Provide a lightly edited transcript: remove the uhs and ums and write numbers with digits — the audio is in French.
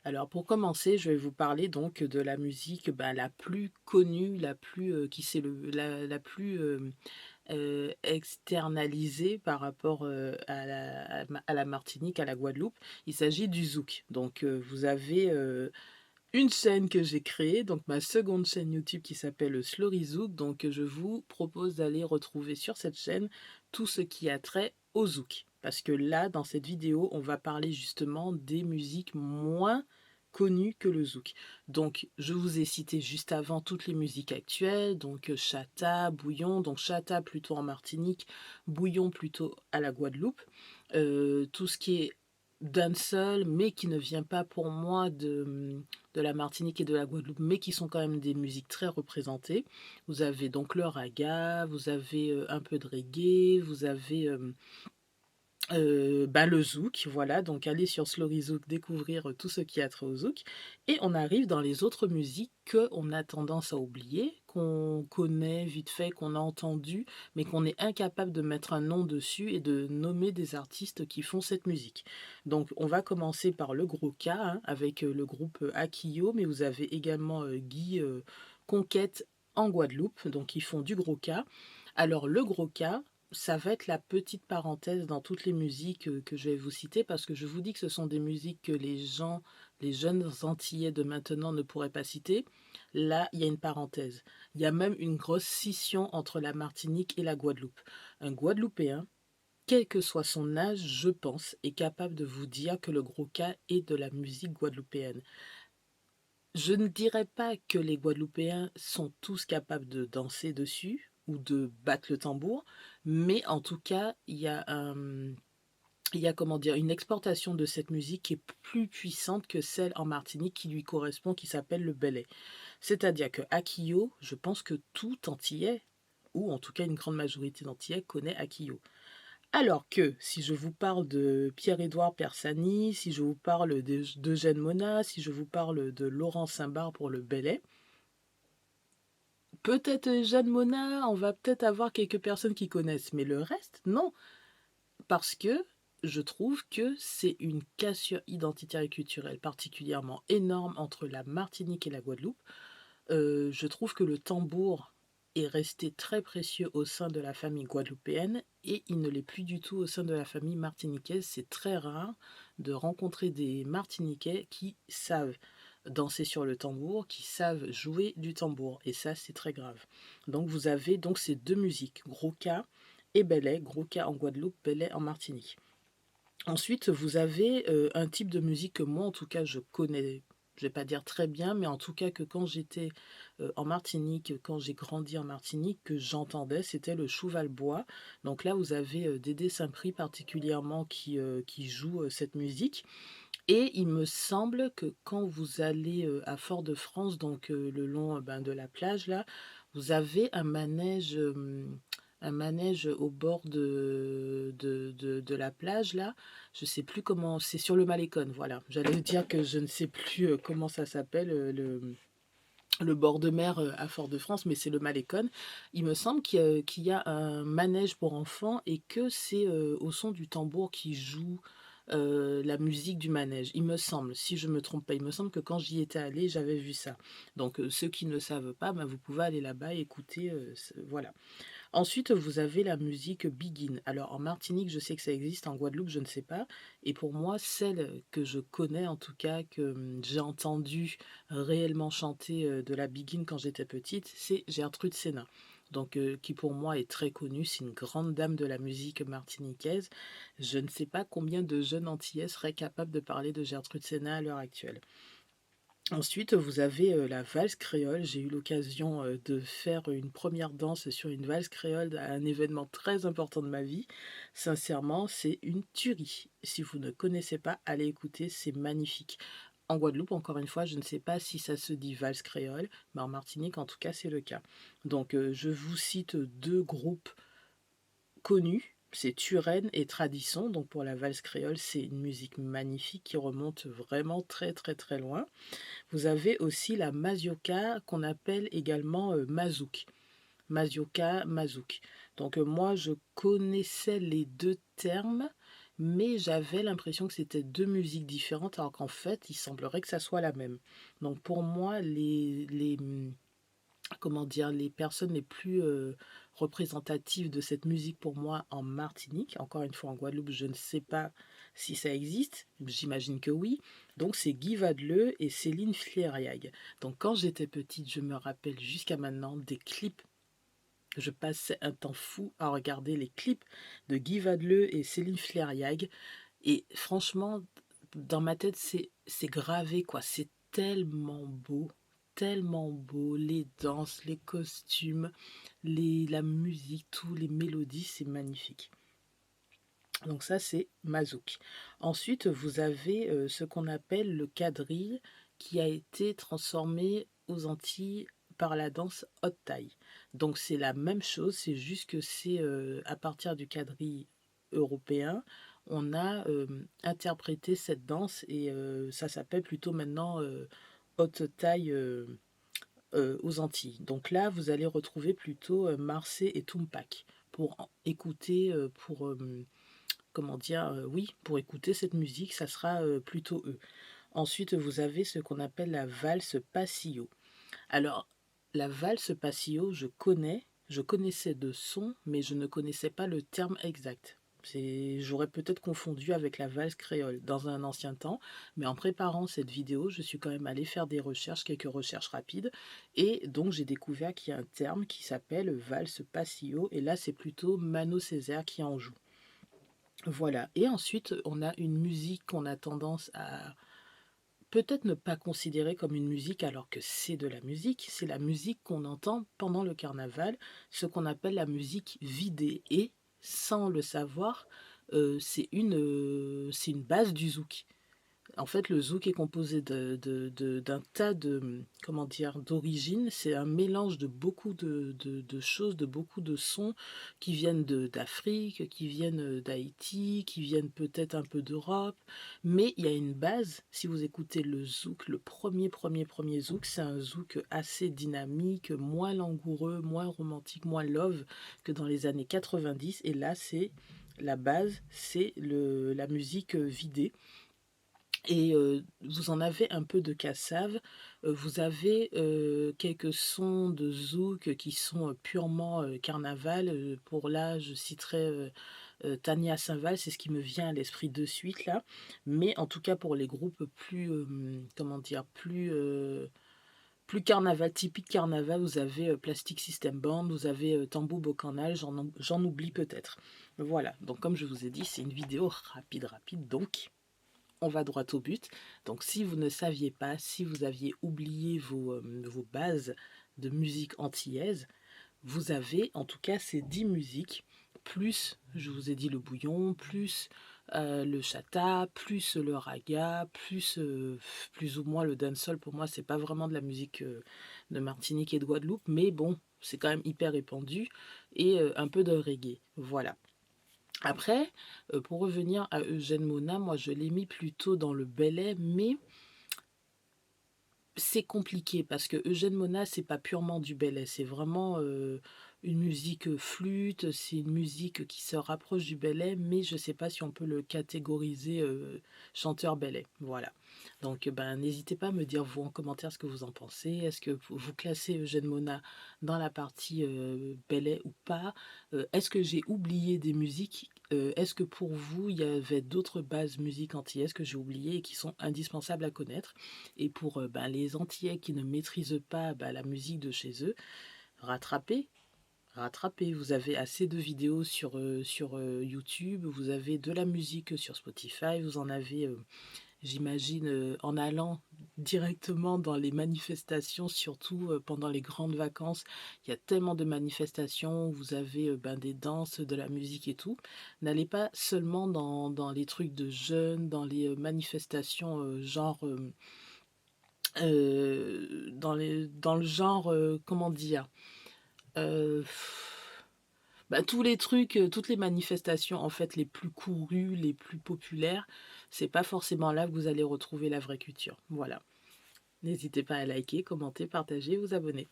Alors pour commencer, je vais vous parler donc de la musique, la plus connue, la plus, qui s'est la plus, externalisée par rapport, à la Martinique, à la Guadeloupe. Il s'agit du zouk. Donc, vous avez, une chaîne que j'ai créée, donc ma seconde chaîne YouTube qui s'appelle Slory Zouk. Donc, je vous propose d'aller retrouver sur cette chaîne tout ce qui a trait au zouk. Parce que là, dans cette vidéo, on va parler justement des musiques moins connues que le zouk. Donc, je vous ai cité juste avant toutes les musiques actuelles, donc chata, bouillon, donc chata plutôt en Martinique, bouillon plutôt à la Guadeloupe. Tout ce qui est dancehall, mais qui ne vient pas pour moi de la Martinique et de la Guadeloupe, mais qui sont quand même des musiques très représentées. Vous avez donc le raga, vous avez un peu de reggae, vous avez le zouk, voilà, donc allez sur Slory Zouk découvrir tout ce qui a trait au zouk. Et on arrive dans les autres musiques qu'on a tendance à oublier, qu'on connaît vite fait, qu'on a entendu, mais qu'on est incapable de mettre un nom dessus et de nommer des artistes qui font cette musique. Donc on va commencer par le gros cas, hein, avec le groupe Akio, mais vous avez également Guy Conquête en Guadeloupe, donc ils font du gros cas. Alors le gros cas, ça va être la petite parenthèse dans toutes les musiques que je vais vous citer, parce que je vous dis que ce sont des musiques que les jeunes Antillais de maintenant ne pourraient pas citer. Là, il y a une parenthèse. Il y a même une grosse scission entre la Martinique et la Guadeloupe. Un Guadeloupéen, quel que soit son âge, je pense, est capable de vous dire que le gros cas est de la musique guadeloupéenne. Je ne dirais pas que les Guadeloupéens sont tous capables de danser dessus ou de battre le tambour, mais en tout cas, il y a comment dire, une exportation de cette musique qui est plus puissante que celle en Martinique qui lui correspond, qui s'appelle le belay. C'est-à-dire que Akio, je pense que tout Antillais, ou en tout cas une grande majorité d'Antillais, connaît Akio. Alors que si je vous parle de Pierre-Édouard Persani, si je vous parle d'Eugène Mona, si je vous parle de Laurent Simbar pour le belay, peut-être Jeanne Mona, on va peut-être avoir quelques personnes qui connaissent, mais le reste, non. Parce que je trouve que c'est une cassure identitaire et culturelle particulièrement énorme entre la Martinique et la Guadeloupe. Je trouve que le tambour est resté très précieux au sein de la famille guadeloupéenne et il ne l'est plus du tout au sein de la famille martiniquaise. C'est très rare de rencontrer des Martiniquais qui savent danser sur le tambour, qui savent jouer du tambour. Et ça, c'est très grave. Donc vous avez donc ces deux musiques, gros cas et belay, gros cas en Guadeloupe, belay en Martinique. Ensuite, vous avez un type de musique que moi, en tout cas, je connais, je vais pas dire très bien, mais en tout cas que quand j'étais en Martinique, quand j'ai grandi en Martinique, que j'entendais, c'était le chouval-bois. Donc là, vous avez Dédé Saint-Prix particulièrement qui joue cette musique. Et il me semble que quand vous allez à Fort-de-France, donc le long de la plage, là, vous avez un manège au bord de la plage, là. Je sais plus comment, c'est sur le Malécon, voilà. J'allais dire que je ne sais plus comment ça s'appelle, le bord de mer à Fort-de-France, mais c'est le Malécon. Il me semble qu'il y a un manège pour enfants et que c'est au son du tambour qui joue la musique du manège. Il me semble, si je me trompe pas, il me semble que quand j'y étais allée, j'avais vu ça. Donc ceux qui ne le savent pas, vous pouvez aller là-bas et écouter. Voilà. Ensuite, vous avez la musique Begin. Alors en Martinique, je sais que ça existe, en Guadeloupe, je ne sais pas. Et pour moi, celle que je connais, en tout cas, que j'ai entendu réellement chanter de la Begin quand j'étais petite, c'est Gertrude Sénat. Donc, qui pour moi est très connue, c'est une grande dame de la musique martiniquaise. Je ne sais pas combien de jeunes Antillais seraient capables de parler de Gertrude Sénat à l'heure actuelle. Ensuite, vous avez la valse créole. J'ai eu l'occasion de faire une première danse sur une valse créole à un événement très important de ma vie. Sincèrement, c'est une tuerie. Si vous ne connaissez pas, allez écouter, c'est magnifique. En Guadeloupe, encore une fois, je ne sais pas si ça se dit valse créole, mais en Martinique, en tout cas, c'est le cas. Donc, je vous cite deux groupes connus, c'est Turenne et Tradition. Donc pour la valse créole, c'est une musique magnifique qui remonte vraiment très très très loin. Vous avez aussi la mazioka qu'on appelle également mazouk. Mazioka, mazouk. Donc moi je connaissais les deux termes, mais j'avais l'impression que c'était 2 musiques différentes alors qu'en fait, il semblerait que ça soit la même. Donc pour moi, comment dire? Les personnes les plus, représentatives de cette musique pour moi en Martinique, encore une fois en Guadeloupe, je ne sais pas si ça existe, j'imagine que oui, donc c'est Guy Wadeleu et Céline Flieriag. Donc quand j'étais petite, je me rappelle jusqu'à maintenant des clips. Je passais un temps fou à regarder les clips de Guy Wadeleu et Céline Flieriag et franchement, dans ma tête, c'est gravé, quoi. C'est tellement beau. Les danses, les costumes, la musique, tous les mélodies, c'est magnifique. Donc ça, c'est Mazouk. Ensuite, vous avez ce qu'on appelle le quadrille qui a été transformé aux Antilles par la danse Hot Thai. Donc c'est la même chose, c'est juste que c'est à partir du quadrille européen, on a interprété cette danse et ça s'appelle plutôt maintenant Hot Thai aux Antilles. Donc là, vous allez retrouver plutôt Marseille et Tumpak pour écouter, comment dire, oui, pour écouter cette musique, ça sera plutôt eux. Ensuite, vous avez ce qu'on appelle la valse passillo. Alors, la valse passillo, je connaissais de son, mais je ne connaissais pas le terme exact. J'aurais peut-être confondu avec la valse créole dans un ancien temps, mais en préparant cette vidéo, je suis quand même allée faire des recherches, quelques recherches rapides, et donc j'ai découvert qu'il y a un terme qui s'appelle valse passillo, et là c'est plutôt Mano Césaire qui en joue. Voilà, et ensuite on a une musique qu'on a tendance à peut-être ne pas considérer comme une musique alors que c'est de la musique, c'est la musique qu'on entend pendant le carnaval, ce qu'on appelle la musique vidée. Et sans le savoir, c'est une base du zouk. En fait, le zouk est composé d'un tas de, comment dire, d'origines. C'est un mélange de beaucoup de choses, de beaucoup de sons qui viennent d'Afrique, qui viennent d'Haïti, qui viennent peut-être un peu d'Europe. Mais il y a une base. Si vous écoutez le zouk, le premier zouk, c'est un zouk assez dynamique, moins langoureux, moins romantique, moins love que dans les années 90. Et là, c'est la base, c'est la musique vidée. Et vous en avez un peu de cassave, vous avez quelques sons de zouk qui sont purement carnaval. Pour là, je citerai Tania Saint-Val, c'est ce qui me vient à l'esprit de suite là. Mais en tout cas, pour les groupes plus, comment dire, plus carnaval, typique carnaval, vous avez Plastic System Band, vous avez Tambou Bocanal, j'en oublie peut-être. Voilà, donc comme je vous ai dit, c'est une vidéo rapide, donc on va droit au but. Donc si vous ne saviez pas, si vous aviez oublié vos bases de musique antillaise, vous avez en tout cas ces 10 musiques, plus, je vous ai dit le bouillon, plus le chata, plus le raga, plus ou moins le dancehall. Pour moi, c'est pas vraiment de la musique de Martinique et de Guadeloupe, mais bon, c'est quand même hyper répandu, et un peu de reggae. Voilà. Après, pour revenir à Eugène Mona, moi je l'ai mis plutôt dans le belay, mais c'est compliqué parce que Eugène Mona, c'est pas purement du belay, c'est vraiment une musique flûte, c'est une musique qui se rapproche du belay, mais je sais pas si on peut le catégoriser chanteur belay. Voilà. Donc ben n'hésitez pas à me dire vous en commentaire ce que vous en pensez. Est-ce que vous classez Eugène Mona dans la partie belay ou pas? Est-ce que j'ai oublié des musiques? Est-ce que pour vous, il y avait d'autres bases musiques antillaises que j'ai oubliées et qui sont indispensables à connaître? Et pour ben, les Antillais qui ne maîtrisent pas ben, la musique de chez eux, rattrapez. Vous avez assez de vidéos sur YouTube, vous avez de la musique sur Spotify, vous en avez, j'imagine, en allant directement dans les manifestations, surtout pendant les grandes vacances. Il y a tellement de manifestations, vous avez ben, des danses, de la musique et tout. N'allez pas seulement dans les trucs de jeunes, dans les manifestations genre... dans le genre, comment dire, euh, bah, tous les trucs, toutes les manifestations en fait les plus courues, les plus populaires, c'est pas forcément là que vous allez retrouver la vraie culture. Voilà. N'hésitez pas à liker, commenter, partager, vous abonner.